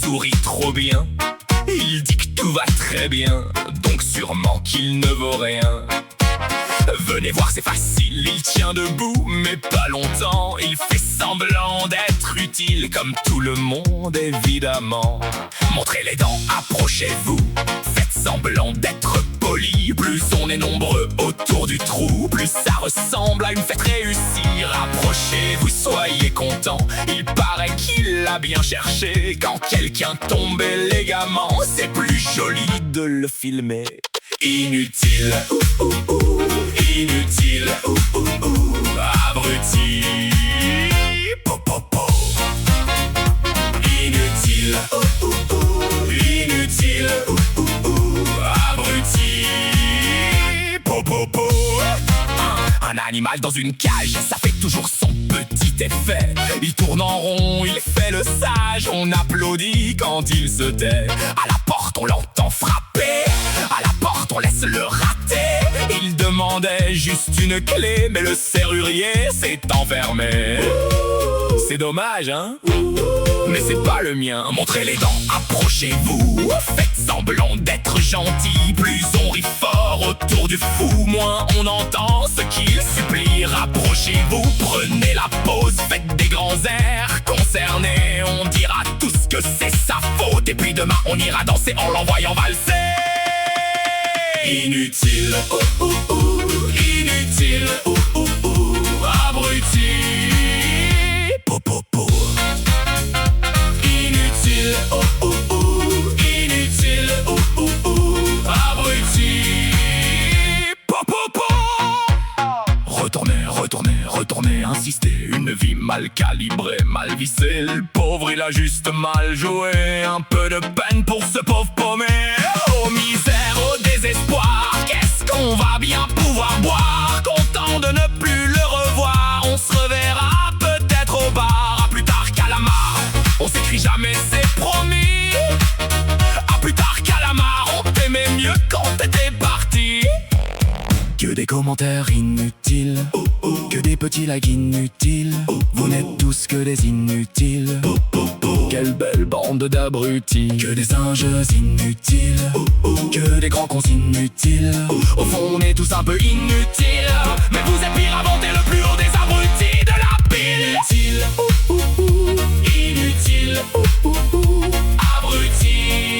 sourit trop bien. Il dit que tout va très bien, donc sûrement qu'il ne vaut rien. Venez voir, c'est facile, il tient debout, mais pas longtemps. Il fait semblant d'être utile, comme tout le monde évidemment. Montrez les dents, approchez-vous, faites semblant d'être poli. Plus on est nombreux autour du trou, plus ça ressemble à une fête réussie. Approchez-vous, soyez contents, il paraît qu'il l'a bien cherché. Quand quelqu'un tombe élégamment, c'est plus joli de le filmer. Inutile, inutile, abruti, inutile, inutile, abruti, Un animal dans une cage, ça fait toujours son petit effet. Il tourne en rond, il fait le sage, on applaudit quand il se tait. À la porte, on l'entend frapper, à la porte, on laisse le rater. Il demandait juste une clé, mais le serrurier s'est enfermé. C'est dommage, hein? Mais c'est pas le mien. Montrez les dents, approchez-vous, faites semblant d'être gentil. Plus on rit fort autour du fou, moins on entend ce qu'il supplie. Rapprochez-vous, prenez la pause, faites des grands airs concernés. On dira tous que c'est sa faute, et puis demain on ira danser en l'envoyant valser. Inutile, inutile, abruti, inutile, inutile, abruti, Retournez, retournez, retournez, insistez. Une vie mal calibrée, mal vissée. Le pauvre il a juste mal joué. Un peu de peine pour ce pauvre paumé. Oh misère, au désespoir, qu'est-ce qu'on va bien pouvoir boire? Content de ne plus le revoir, on se reverra peut-être au bar. À plus tard calamar, on s'écrit jamais c'est promis. À plus tard calamar, on t'aimait mieux quand t'étais parti. Que des commentaires inutiles, que des petits likes inutiles. Vous n'êtes tous que des inutiles. Quelle belle bande d'abrutis. Que des singes inutiles, que des grands cons inutiles. Au fond on est tous un peu inutiles, mais vous êtes pire à monter le plus haut des abrutis de la pile. Inutile, inutile, abruti,